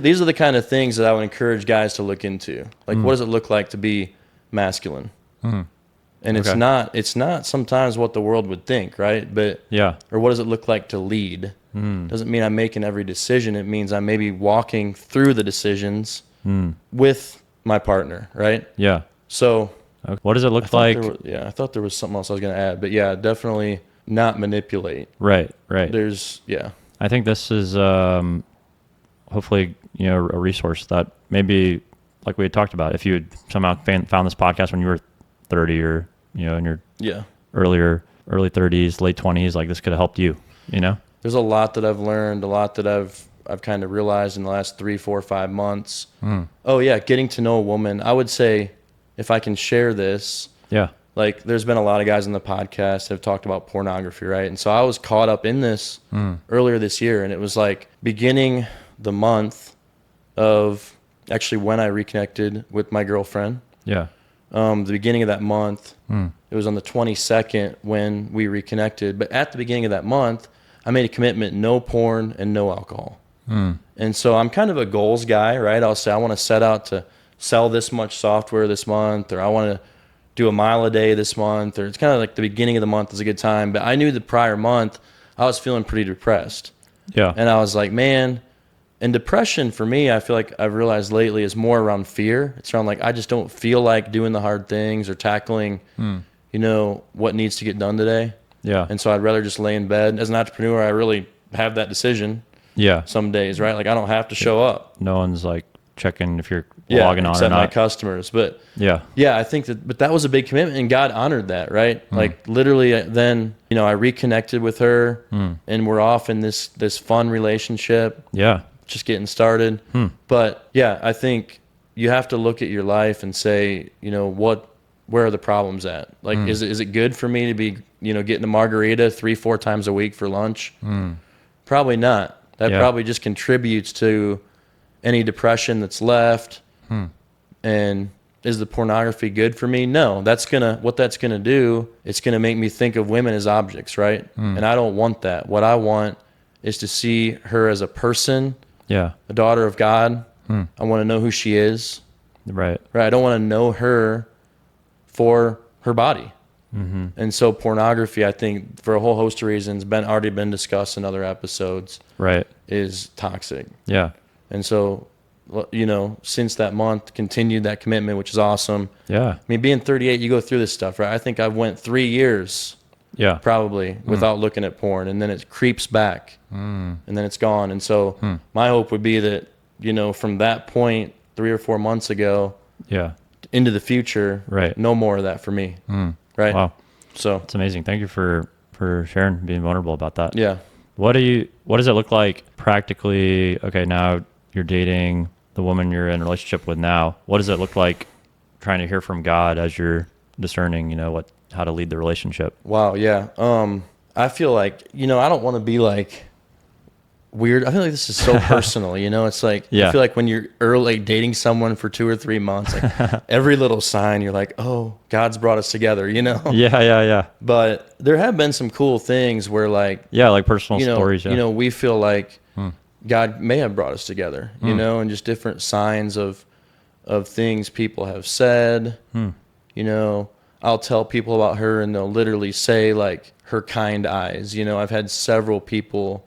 These are the kind of things that I would encourage guys to look into. Like, what does it look like to be masculine? And it's not sometimes what the world would think, right? But or what does it look like to lead? Doesn't mean I'm making every decision. It means I'm maybe walking through the decisions with my partner, right? Yeah. So what does it look like? I thought there was something else I was going to add, but yeah, definitely not manipulate. Right. I think this is hopefully, a resource that maybe, like we had talked about, if you had somehow found this podcast when you were 30 or, in your early 30s, late 20s, like this could have helped you, There's a lot that I've learned, a lot that I've kind of realized in the last 3, 4, 5 months. Oh yeah, getting to know a woman. I would say, if I can share this, like there's been a lot of guys on the podcast that have talked about pornography, right? And so I was caught up in this earlier this year, and it was like beginning the month of actually when I reconnected with my girlfriend. The beginning of that month, it was on the 22nd when we reconnected. But at the beginning of that month, I made a commitment: no porn and no alcohol. And so I'm kind of a goals guy, right? I'll say I want to set out to sell this much software this month, or I want to do a mile a day this month, or it's kind of like the beginning of the month is a good time. But I knew the prior month I was feeling pretty depressed. And I was like, man, and depression for me, I feel like I've realized lately is more around fear. It's around like, I just don't feel like doing the hard things or tackling, what needs to get done today. And so I'd rather just lay in bed. As an entrepreneur, I really have that decision. Some days, right? Like I don't have to show up. No one's like checking if you're logging on or not. Except my customers. But I think that was a big commitment, and God honored that, right? Like literally then, I reconnected with her and we're off in this fun relationship. Just getting started. But I think you have to look at your life and say, where are the problems at? Like, is it good for me to be, getting a margarita 3-4 times a week for lunch? Probably not. That probably just contributes to any depression that's left. And is the pornography good for me? No. What that's gonna do, it's gonna make me think of women as objects, right? And I don't want that. What I want is to see her as a person, a daughter of God. I want to know who she is. Right. I don't want to know her for her body. And so pornography, I think, for a whole host of reasons, already been discussed in other episodes, is toxic. And so, since that month, continued that commitment, which is awesome. I mean, being 38, you go through this stuff, right? I think I've went 3 years, probably, without looking at porn, and then it creeps back, and then it's gone. And so my hope would be that, from that point 3 or 4 months ago, into the future, no more of that for me. Right. Wow. So it's amazing. Thank you for sharing, being vulnerable about that. What does it look like practically? Okay, now you're dating the woman you're in a relationship with now. What does it look like trying to hear from God as you're discerning, how to lead the relationship? Wow. I feel like, I don't want to be like weird. I feel like this is so personal, it's like, I feel like when you're early dating someone for 2 or 3 months, like every little sign you're like, oh, God's brought us together, But there have been some cool things where like, like personal stories. We feel like God may have brought us together, and just different signs of things people have said. I'll tell people about her and they'll literally say like her kind eyes. I've had several people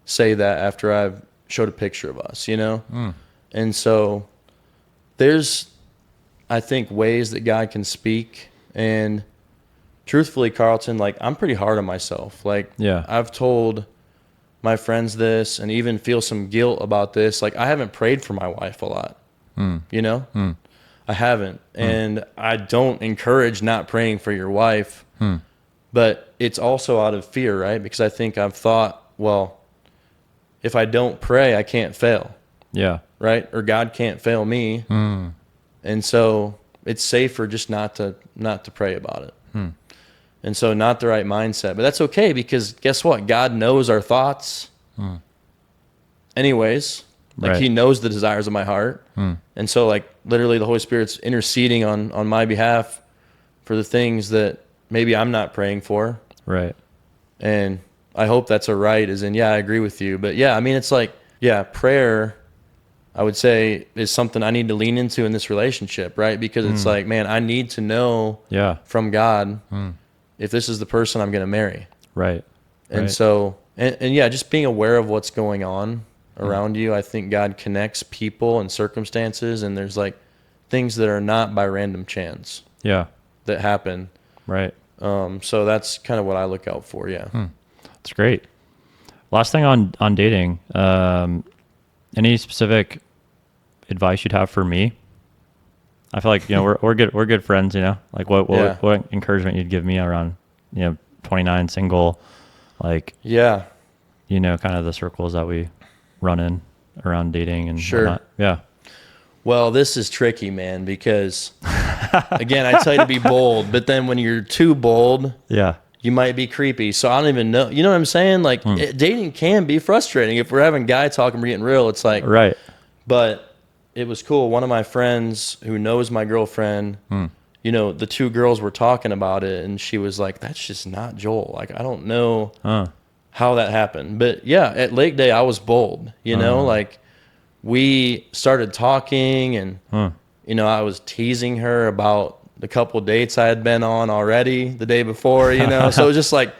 say that after I've showed a picture of us, And so there's, I think, ways that God can speak. And truthfully, Carlton, like I'm pretty hard on myself. Like I've told my friends this and even feel some guilt about this. Like I haven't prayed for my wife a lot, I haven't. And I don't encourage not praying for your wife, but it's also out of fear, right? Because I think I've thought, well, if I don't pray, I can't fail. Right? Or God can't fail me. And so it's safer just not to pray about it. And so not the right mindset. But that's okay, because guess what? God knows our thoughts anyways. Like he knows the desires of my heart. And so like literally the Holy Spirit's interceding on my behalf for the things that maybe I'm not praying for. And I hope that's a right, as in, I agree with you. But I mean, it's like, prayer I would say is something I need to lean into in this relationship, right? Because it's like, man, I need to know from God if this is the person I'm going to marry. Right. And so, and yeah, just being aware of what's going on around you. I think God connects people and circumstances, and there's like things that are not by random chance. Yeah. That happen. Right. So that's kind of what I look out for. Yeah. That's great. Last thing on dating, any specific advice you'd have for me? I feel like, we're good friends, like what encouragement you'd give me around, 29 single, like, kind of the circles that we run in around dating and whatnot. Yeah. Well, this is tricky, man, because again, I tell you to be bold, but then when you're too bold, you might be creepy. So I don't even know. You know what I'm saying? Like dating can be frustrating. If we're having guy talk and we're getting real, it's like, right. But it was cool. One of my friends who knows my girlfriend, the two girls were talking about it, and she was like, that's just not Joel. Like, I don't know how that happened. But yeah, at Lake Day, I was bold, like we started talking and, I was teasing her about the couple dates I had been on already the day before, so it was just like,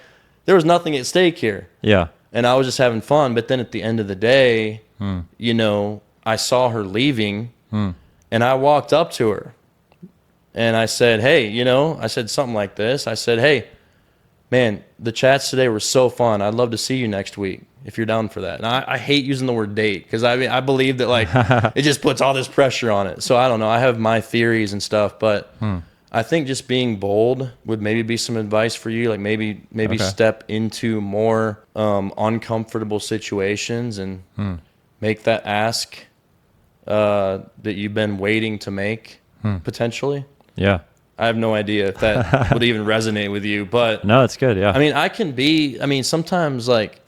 there was nothing at stake here. Yeah. And I was just having fun. But then at the end of the day, I saw her leaving and I walked up to her and I said, hey, I said something like this. I said, hey, man, the chats today were so fun. I'd love to see you next week if you're down for that. And I hate using the word date because I believe that like it just puts all this pressure on it. So I don't know. I have my theories and stuff, but I think just being bold would maybe be some advice for you. Like maybe step into more uncomfortable situations and make that ask that you've been waiting to make potentially. Yeah. I have no idea if that would even resonate with you, but no, it's good. Yeah. I mean, sometimes like,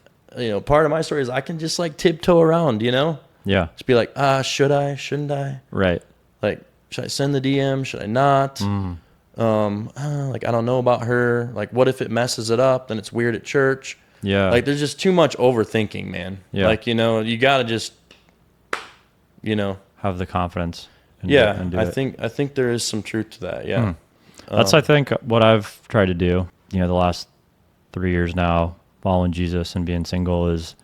part of my story is I can just like tiptoe around, Yeah. Just be like, should I, shouldn't I? Right. Like, should I send the DM? Should I not? Like, I don't know about her. Like, what if it messes it up? Then it's weird at church. Yeah. Like, there's just too much overthinking, man. Yeah. Like, you got to just, have the confidence. And I think there is some truth to that. Yeah. That's, I think, what I've tried to do, the last 3 years now, following Jesus and being single is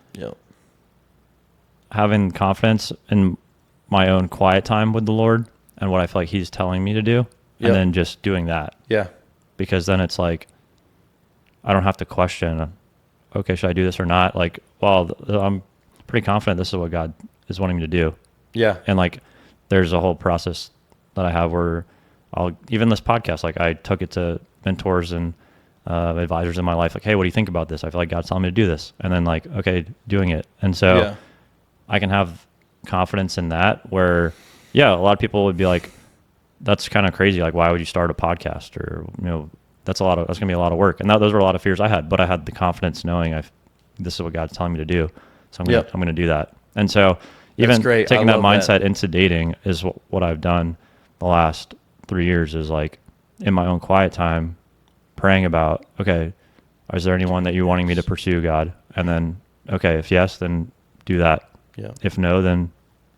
having confidence in my own quiet time with the Lord and what I feel like he's telling me to do. And then just doing that. Yeah. Because then it's like, I don't have to question, okay, should I do this or not? Like, well, I'm pretty confident this is what God is wanting me to do. Yeah. And like, there's a whole process that I have where even this podcast, like I took it to mentors and advisors in my life. Like, hey, what do you think about this? I feel like God's telling me to do this. And then like, okay, doing it. And so I can have confidence in that where, a lot of people would be like, that's kind of crazy. Like, why would you start a podcast? Or, that's going to be a lot of work. And those were a lot of fears I had, but I had the confidence knowing this is what God's telling me to do. So I'm going to do that. And so even taking that mindset into dating is what I've done the last 3 years is like in my own quiet time praying about, okay, is there anyone that you're wanting me to pursue, God? And then, okay, if yes, then do that. Yeah. If no, then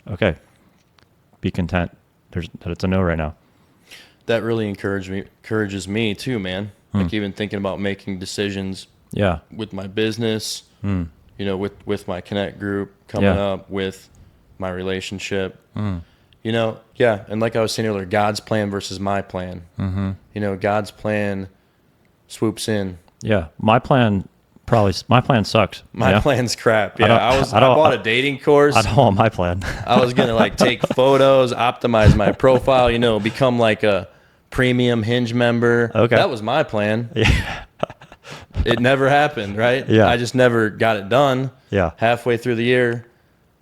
okay, be content that it's a no right now. That really encourages me too, man. Like even thinking about making decisions with my business, with my Connect group coming up, with my relationship, and like I was saying earlier, God's plan versus my plan. God's plan swoops in. Yeah. My plan sucks. My plan's crap. Yeah. I bought a dating course. I don't want my plan. I was going to like take photos, optimize my profile, become like a premium Hinge member. Okay. That was my plan. Yeah. It never happened, right? Yeah. I just never got it done. Yeah. Halfway through the year,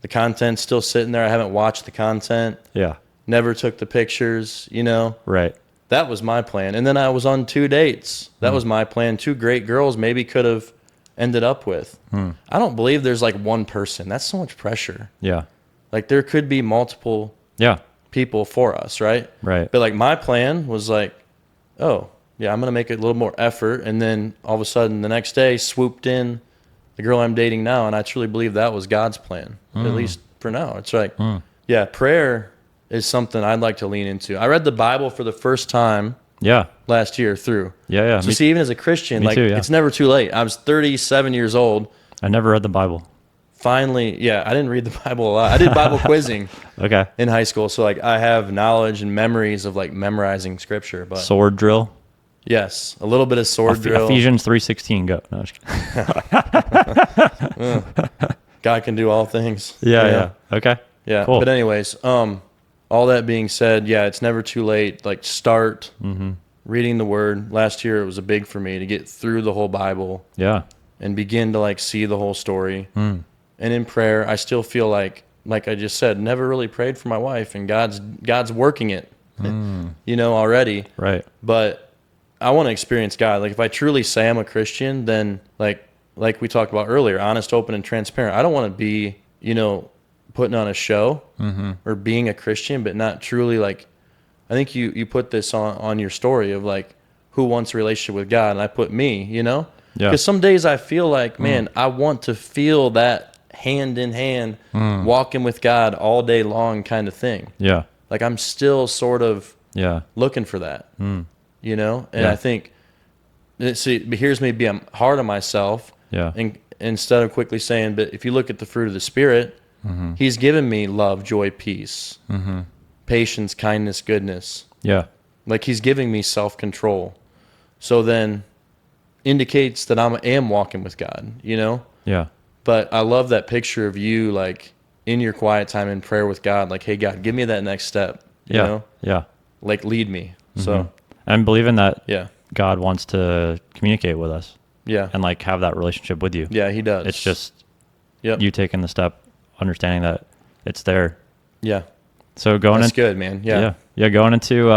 the content's still sitting there. I haven't watched the content. Yeah. Never took the pictures, Right. That was my plan. And then I was on 2 dates. That was my plan. 2 great girls maybe could have ended up with. I don't believe there's like one person. That's so much pressure. Yeah. Like there could be multiple people for us, right? Right. But like my plan was like, oh, yeah, I'm going to make a little more effort. And then all of a sudden the next day swooped in the girl I'm dating now. And I truly believe that was God's plan, at least for now. It's like, Yeah, prayer is something I'd like to lean into. I read the Bible for the first time last year through. Yeah. So see, even as a Christian, like, it's never too late. I was 37 years old. I never read the Bible. Finally, I didn't read the Bible a lot. I did Bible quizzing in high school. So like I have knowledge and memories of like memorizing scripture. But sword drill? Yes, a little bit of sword drill. Ephesians 3:16, go. No, just kidding. God can do all things. Yeah. Okay. Yeah. Cool. But anyways, all that being said, it's never too late. Like start reading the word. Last year it was big for me to get through the whole Bible. Yeah. And begin to like see the whole story. And in prayer, I still feel like I just said, never really prayed for my wife, and God's working it, already. Right. But I want to experience God. Like if I truly say I'm a Christian, then like we talked about earlier, honest, open, and transparent. I don't want to be, putting on a show or being a Christian, but not truly like, I think you put this on your story of like, who wants a relationship with God? And I put me, Yeah. Because some days I feel like, man, I want to feel that hand in hand, walking with God all day long kind of thing. Yeah. Like I'm still sort of looking for that, And I think, see, here's me being hard on myself. Yeah. And instead of quickly saying, but if you look at the fruit of the Spirit, He's given me love, joy, peace, patience, kindness, goodness. Yeah. Like He's giving me self-control. So then indicates that I am walking with God, Yeah. But I love that picture of you, like, in your quiet time in prayer with God, like, hey, God, give me that next step, you know? Yeah. Like, lead me. So I'm believing that God wants to communicate with us. Yeah. And, like, have that relationship with you. Yeah, He does. It's just you taking the step, understanding that it's there. Yeah. So going That's good, man. Yeah. Yeah, going into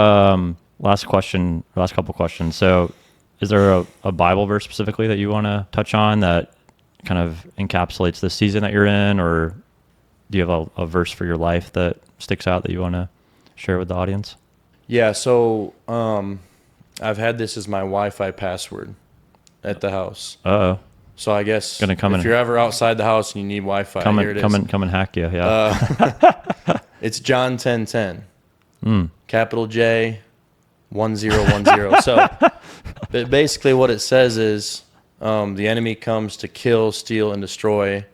last couple questions. So is there a Bible verse specifically that you want to touch on that kind of encapsulates the season that you're in, or do you have a verse for your life that sticks out that you want to share with the audience? Yeah, so I've had this as my Wi-Fi password at the house. Uh-oh. So I guess if you're ever outside the house and you need Wi-Fi, here it is. Come and hack you, yeah. It's John 10:10. Capital J 1010. So but basically what it says is the enemy comes to kill, steal, and destroy.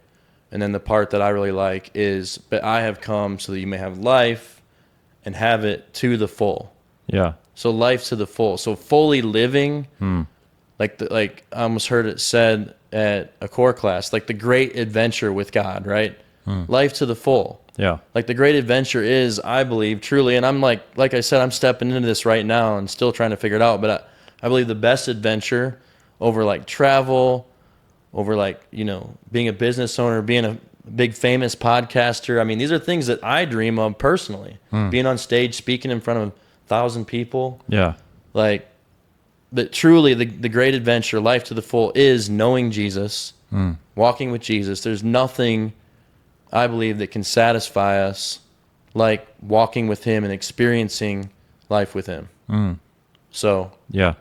And then the part that I really like is, but I have come so that you may have life and have it to the full. Yeah. So life to the full. So fully living, like I almost heard it said at a core class, like the great adventure with God, right? Life to the full. Yeah. Like the great adventure is, I believe, truly, and I'm like I said, I'm stepping into this right now and still trying to figure it out, but I believe the best adventure over like travel, over like, being a business owner, being a big famous podcaster. I mean, these are things that I dream of personally. Being on stage, speaking in front of 1,000 people. Yeah. Like, but truly the great adventure, life to the full, is knowing Jesus, walking with Jesus. There's nothing, I believe, that can satisfy us like walking with Him and experiencing life with Him. So, yeah.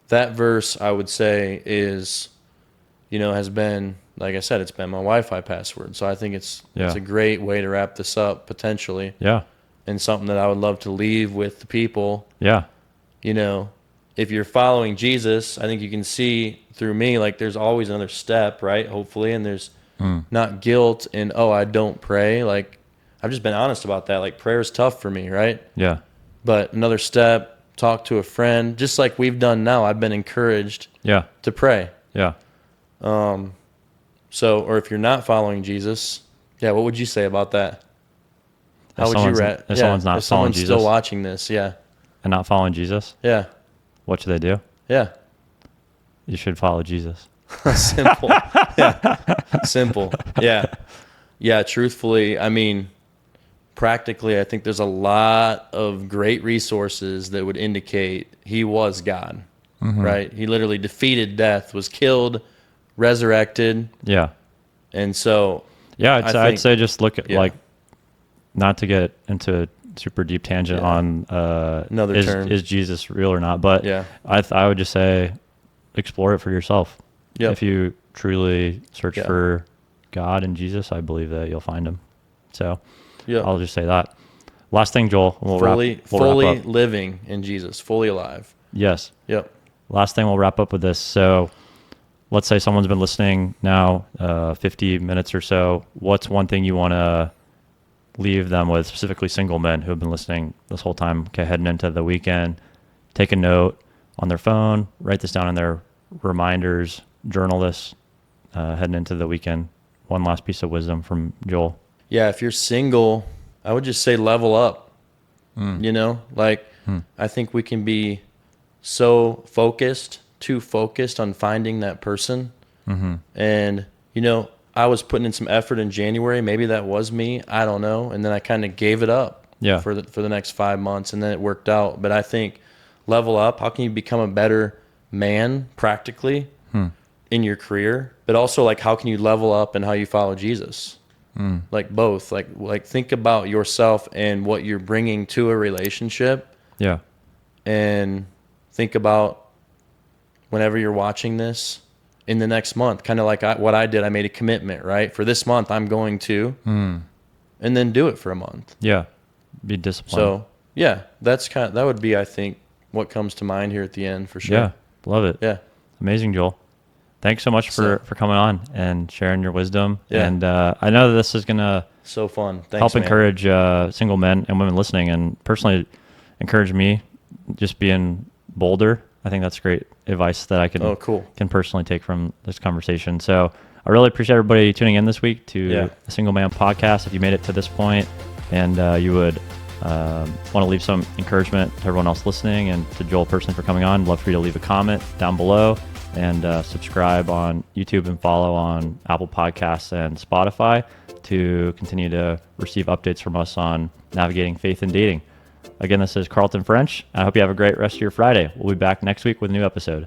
That verse, I would say, is, has been, like I said, it's been my Wi-Fi password. So I think it's a great way to wrap this up, potentially. Yeah. And something that I would love to leave with the people. Yeah. If you're following Jesus, I think you can see through me, like there's always another step, right? Hopefully. And there's not guilt in, I don't pray. Like, I've just been honest about that. Like, prayer is tough for me, right? Yeah. But another step, talk to a friend, just like we've done now. I've been encouraged to pray. Yeah. So, or if you're not following Jesus, what would you say about that? How would you rate? If someone's not following Jesus, still watching this, and not following Jesus, what should they do? Yeah, you should follow Jesus. Simple. Simple. Yeah. Truthfully, I mean, practically, I think there's a lot of great resources that would indicate He was God, right? He literally defeated death, was killed, resurrected. Yeah. And so, I'd say just look at like, not to get into a super deep tangent on another term. Is Jesus real or not? But I would just say explore it for yourself. Yep. If you truly search for God and Jesus, I believe that you'll find Him. So I'll just say that. Last thing, Joel. We'll fully wrap up. Living in Jesus, fully alive. Yes. Yep. Last thing, we'll wrap up with this. So let's say someone's been listening now 50 minutes or so. What's one thing you want to leave them with, specifically single men who have been listening this whole time, okay, heading into the weekend? Take a note on their phone, write this down in their reminders, journal this heading into the weekend. One last piece of wisdom from Joel. Yeah, if you're single, I would just say level up. You know, like I think we can be so too focused on finding that person. And, you know, I was putting in some effort in January. Maybe that was me. I don't know. And then I kind of gave it up for the next 5 months, and then it worked out. But I think level up. How can you become a better man practically in your career? But also, like, how can you level up in how you follow Jesus? Like both. Like think about yourself and what you're bringing to a relationship. Yeah. And think about whenever you're watching this in the next month, kind of like what I did. I made a commitment, right? For this month, I'm going to, and then do it for a month. Yeah. Be disciplined. So yeah, that would be, I think, what comes to mind here at the end for sure. Yeah. Love it. Yeah. Amazing, Joel. Thanks so much for coming on and sharing your wisdom. Yeah. And I know that this is going to so fun. Thanks, help man. encourage single men and women listening, and personally encourage me just being bolder. I think that's great advice that I can personally take from this conversation. So I really appreciate everybody tuning in this week to the Single Man Podcast. If you made it to this point and you would want to leave some encouragement to everyone else listening and to Joel personally for coming on, I'd love for you to leave a comment down below. And subscribe on YouTube and follow on Apple Podcasts and Spotify to continue to receive updates from us on navigating faith and dating. Again, this is Carlton French. I hope you have a great rest of your Friday. We'll be back next week with a new episode.